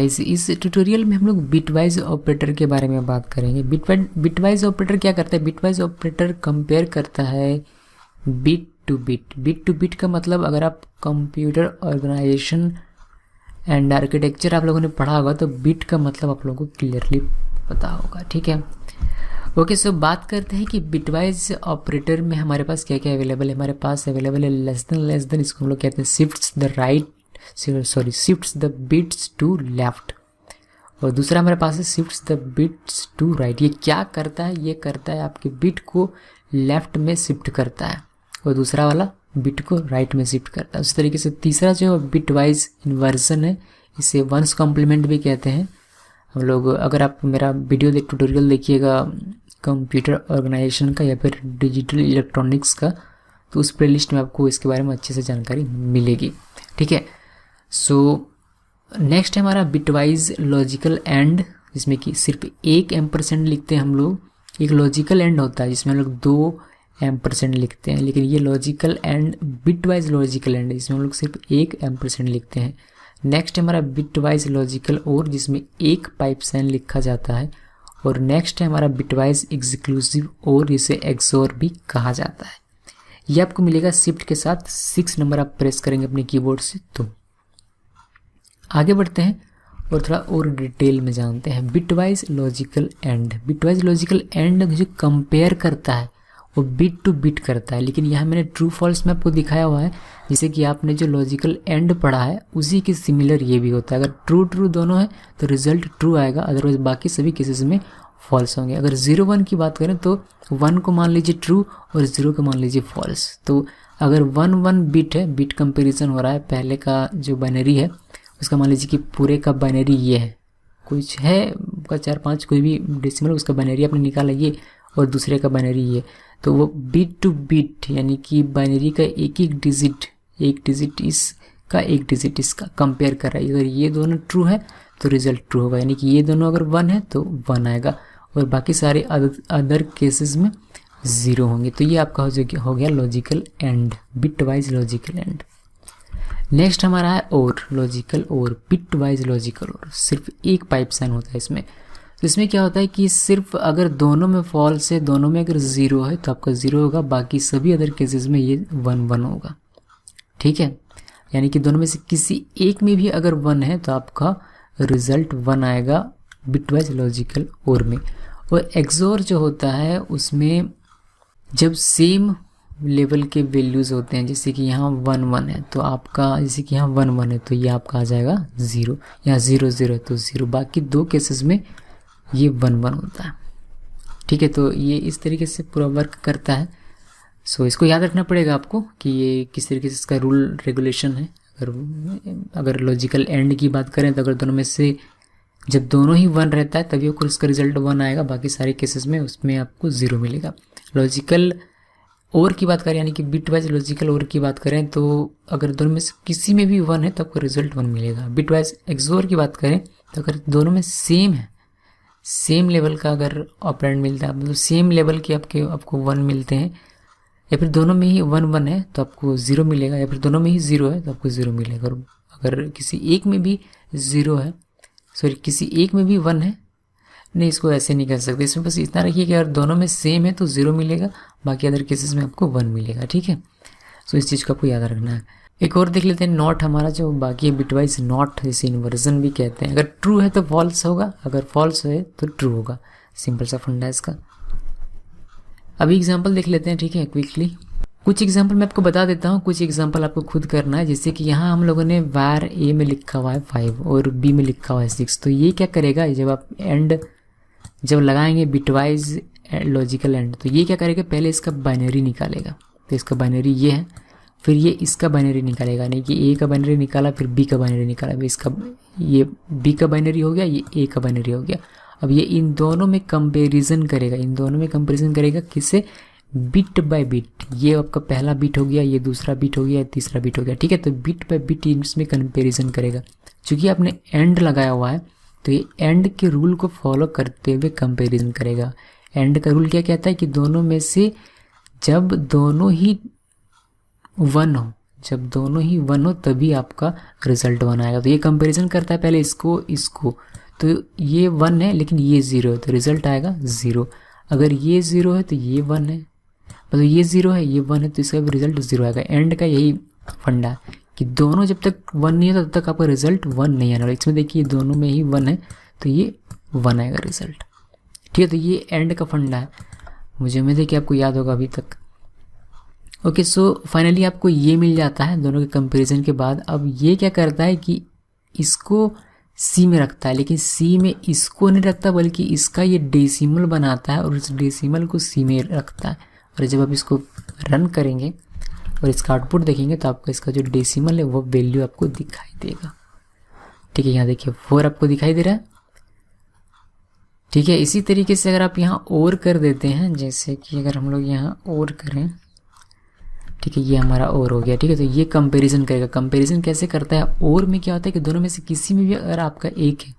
Guys, इस tutorial में हम लोग बिटवाइज ऑपरेटर के बारे में बात करेंगे। बिटवाइज ऑपरेटर क्या करता है? बिटवाइज ऑपरेटर कंपेयर करता है bit two bit. Bit two bit का मतलब, अगर आप कंप्यूटर ऑर्गेनाइजेशन एंड आर्किटेक्चर आप लोगों ने पढ़ा होगा तो बिट का मतलब आप लोगों को क्लियरली पता होगा, ठीक है। ओके, सो बात करते हैं कि बिटवाइज ऑपरेटर में हमारे पास क्या क्या अवेलेबल है। हमारे पास अवेलेबल है लेस देन, इसको हम लोग कहते हैं shifts the bits to left, और दूसरा हमारे पास है shifts the bits to right. ये क्या करता है? ये करता है आपके बिट को लेफ्ट में शिफ्ट करता है, और दूसरा वाला बिट को राइट में शिफ्ट करता है। उस तरीके से तीसरा जो बिटवाइज इन्वर्जन है, इसे वंस कॉम्प्लीमेंट भी कहते हैं हम लोग। अगर आप मेरा वीडियो ट्यूटोरियल देखिएगा कंप्यूटर ऑर्गेनाइजेशन का या फिर डिजिटल इलेक्ट्रॉनिक्स का, तो उस प्लेलिस्ट में आपको इसके बारे में अच्छे से जानकारी मिलेगी, ठीक है। सो नेक्स्ट है हमारा बिटवाइज लॉजिकल एंड, जिसमें कि सिर्फ एक एम्परसेंड लिखते हैं हम लोग। एक लॉजिकल एंड होता है जिसमें हम लोग 2 एम्परसेंड लिखते हैं, लेकिन ये logical and bitwise logical and जिसमें हम लोग सिर्फ 1 एम्परसेंड लिखते हैं। नेक्स्ट है हमारा बिटवाइज लॉजिकल और, जिसमें 1 पाइप साइन लिखा जाता है। और नेक्स्ट है हमारा बिटवाइज एक्सक्लूसिव और, जिसे एक्सोर भी कहा जाता है। ये आपको मिलेगा शिफ्ट के साथ 6 नंबर आप प्रेस करेंगे अपने कीबोर्ड से। तो आगे बढ़ते हैं और थोड़ा और डिटेल में जानते हैं bitwise logical and. Bitwise logical and जो कंपेयर करता है वो बिट टू बिट करता है, लेकिन यहाँ मैंने ट्रू फॉल्स में आपको दिखाया हुआ है, जैसे कि आपने जो लॉजिकल एंड पढ़ा है उसी के सिमिलर ये भी होता है। अगर ट्रू दोनों है तो रिजल्ट ट्रू आएगा, अदरवाइज बाकी सभी केसेस में फॉल्स होंगे। अगर 0 1 की बात करें तो 1 को मान लीजिए ट्रू और 0 को मान लीजिए फॉल्स। तो अगर 1 1 बिट है, बिट कंपेरिजन हो रहा है, पहले का जो बाइनरी है उसका मान लीजिए कि पूरे का बाइनरी ये है, कुछ है का 4 5 कोई भी डेसिमल, उसका बाइनरी आपने निकाला ये, और दूसरे का बाइनरी ये, तो वो बिट टू बिट यानी कि बाइनरी का एक डिजिट इसका, एक डिजिट इसका कंपेयर कर रहा है। अगर ये दोनों ट्रू है तो रिजल्ट ट्रू होगा, यानी कि ये दोनों अगर 1 है तो 1 आएगा, और बाकी सारे अदर केसेस में 0 होंगे। तो ये आपका हो गया logical and, bitwise logical and. Next हमारा है और, लॉजिकल और, बिटवाइज लॉजिकल और। सिर्फ 1 पाइप साइन होता है इसमें। तो इसमें क्या होता है कि सिर्फ अगर दोनों में फॉल्स है, दोनों में अगर 0 है तो आपका 0 होगा, बाकी सभी अदर केसेस में ये 1 1 होगा, ठीक है। यानी कि दोनों में से किसी एक में भी अगर 1 है तो आपका रिजल्ट 1 आएगा बिटवाइज लॉजिकल और में। और एक्सोर जो होता है उसमें जब सेम लेवल के वैल्यूज़ होते हैं, जैसे कि यहाँ 1 1 है तो आपका, जैसे कि यहाँ 1 1 है तो ये आपका आ जाएगा 0, यहाँ 0 0 है तो 0, बाकी 2 केसेस में ये 1 1 होता है, ठीक है। तो ये इस तरीके से पूरा वर्क करता है। सो इसको याद रखना पड़ेगा आपको कि ये किस तरीके से इसका रूल रेगुलेशन है। अगर लॉजिकल एंड की बात करें तो अगर दोनों में से जब दोनों ही 1 रहता है तभी उसका रिजल्ट 1 आएगा, बाकी सारे केसेस में उसमें आपको 0 मिलेगा। लॉजिकल और की बात करें, यानी कि बिटवाइज लॉजिकल और की बात करें, तो अगर दोनों में से किसी में भी 1 है तो आपको रिजल्ट 1 मिलेगा। बिटवाइज एक्सोर की बात करें तो अगर दोनों में सेम है, सेम लेवल का अगर ऑपरेंड मिलता है, मतलब सेम लेवल के आपको 1 मिलते हैं, या फिर दोनों में ही 1 1 है तो आपको 0 मिलेगा, या फिर दोनों में ही 0 है तो आपको 0 मिलेगा। अगर किसी एक में भी 0 है, किसी एक में भी 1 है, नहीं इसको ऐसे नहीं कर सकते, इसमें बस इतना रखिए कि अगर दोनों में सेम है तो 0 मिलेगा, बाकी अदर केसेस में आपको 1 मिलेगा, ठीक है। सो इस चीज़ को आपको याद रखना है। एक और देख लेते हैं नॉट हमारा जो बाकी है, बिटवाइज नॉट, जैसे इन्वर्जन भी कहते हैं। अगर ट्रू है तो फॉल्स होगा, अगर फॉल्स है तो ट्रू होगा, सिंपल सा फंडा इसका। अभी एग्जाम्पल देख लेते हैं, ठीक है, क्विकली। कुछ एग्जाम्पल मैं आपको बता देता हूँ, कुछ एग्जाम्पल आपको खुद करना है। जैसे कि यहाँ हम लोगों ने वार ए में लिखा हुआ है 5 और बी में लिखा हुआ है 6, तो ये क्या करेगा, जब आप एंड जब लगाएंगे बिटवाइज लॉजिकल एंड, तो ये क्या करेगा, पहले इसका बाइनरी निकालेगा। तो इसका बाइनरी ये है, फिर ये इसका बाइनरी निकालेगा, नहीं कि ए का बाइनरी निकाला फिर बी का बाइनरी निकाला, इसका ये बी का बाइनरी हो गया, ये ए का बाइनरी हो गया। अब ये इन दोनों में कंपैरिजन करेगा, किससे, बिट बाय बिट। ये आपका पहला बिट हो गया, ये दूसरा बिट हो गया, तीसरा बिट हो गया, ठीक है। तो बिट बाय बिट इसमें कंपैरिजन करेगा। चूँकि आपने एंड लगाया हुआ है तो ये एंड के रूल को फॉलो करते हुए कंपैरिजन करेगा। एंड का रूल क्या कहता है कि दोनों में से जब दोनों ही 1 हो, जब दोनों ही 1 हो तभी आपका रिजल्ट 1 आएगा। तो ये कंपैरिजन करता है पहले इसको इसको, तो ये 1 है लेकिन ये 0 है तो रिजल्ट आएगा 0। अगर ये 0 है तो ये 1 है, मतलब ये 0 है ये 1 है तो इसका भी रिजल्ट 0 आएगा। एंड का यही फंडा है कि दोनों जब तक 1 नहीं है तब तक आपका रिजल्ट 1 नहीं आना। इसमें देखिए दोनों में ही 1 है तो ये 1 आएगा रिजल्ट। ठीक है, तो ये एंड का फंडा है, मुझे उम्मीद है कि आपको याद होगा अभी तक। ओके, सो फाइनली आपको ये मिल जाता है दोनों के कंपैरिजन के बाद। अब ये क्या करता है कि इसको सी में रखता है, लेकिन सी में इसको नहीं रखता बल्कि इसका ये डेसिमल बनाता है और इस डेसिमल को सी में रखता है। और जब आप इसको रन करेंगे और इसका आउटपुट देखेंगे तो आपका इसका जो डेसिमल है वो वैल्यू आपको दिखाई देगा। ठीक है, यहाँ देखिए 4 आपको दिखाई दे रहा है। ठीक है, इसी तरीके से अगर आप यहाँ और कर देते हैं, जैसे कि अगर हम लोग यहाँ और करें, ठीक है ये हमारा और हो गया। ठीक है, तो ये कंपैरिजन करेगा। कंपैरिजन कैसे करता है, और में क्या होता है कि दोनों में से किसी में भी अगर आपका 1 है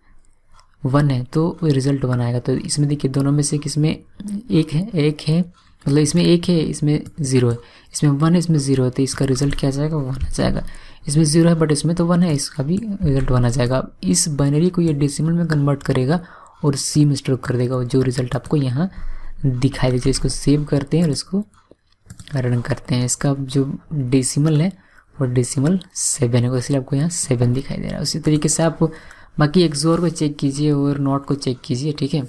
1 है तो रिजल्ट 1 आएगा। तो इसमें देखिए दोनों में से किसमें 1 है मतलब इसमें 1 है इसमें 0 है, इसमें 1 है इसमें 0 है तो इसका रिजल्ट क्या आ जाएगा 1 आ जाएगा। इसमें 0 है बट इसमें तो 1 है, इसका भी रिजल्ट 1 आ जाएगा। इस बाइनरी को ये डेसिमल में कन्वर्ट करेगा और सी में स्टोर कर देगा, और जो रिजल्ट आपको यहाँ दिखाई देगा। इसको सेव करते हैं और इसको रन करते हैं। इसका जो डेसिमल है वो डेसिमल 7 है, इसलिए आपको यहाँ 7 दिखाई दे रहा है। उसी तरीके से आप बाकी XOR को चेक कीजिए और नॉट को चेक कीजिए। ठीक है,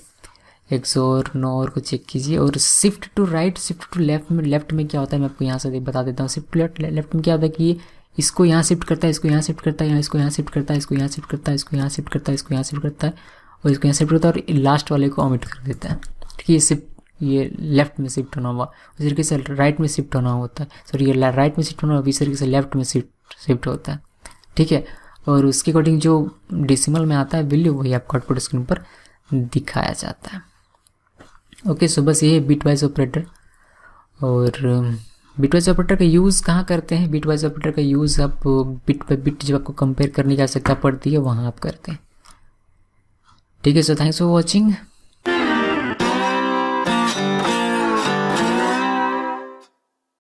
XOR नॉर को चेक कीजिए। और shift to right shift to left में क्या होता है मैं आपको यहाँ से बता देता हूँ। शिफ्ट टू लेफ्ट में क्या होता है कि इसको यहाँ शिफ्ट करता है, इसको यहाँ शिफ्ट करता है, इसको यहाँ शिफ्ट करता है, इसको यहाँ शिफ्ट करता है, इसको यहाँ शिफ्ट करता है, इसको यहाँ शिफ्ट करता है और इसको यहाँ शिफ्ट करता है और लास्ट वाले को ओमिट कर देता है। ठीक है, ये लेफ्ट में शिफ्ट होना हुआ, उसी तरीके से राइट में शिफ्ट होना होता है। सॉरी, ये राइट में शिफ्ट होना इस तरीके से लेफ्ट में शिफ्ट होता है। ठीक है, और उसके अकॉर्डिंग जो डेसिमल में आता है वैल्यू वही आपको आउटपुट स्क्रीन पर दिखाया जाता है। ओके, सो बस ये है बिटवाइज ऑपरेटर। और बिटवाइज ऑपरेटर का यूज़ कहाँ करते हैं, बिटवाइज ऑपरेटर का यूज़ आप बिट बाई बिट जब आपको कंपेयर करने की आवश्यकता पड़ती है वहाँ आप करते हैं। ठीक है, सो थैंक्स फॉर वॉचिंग।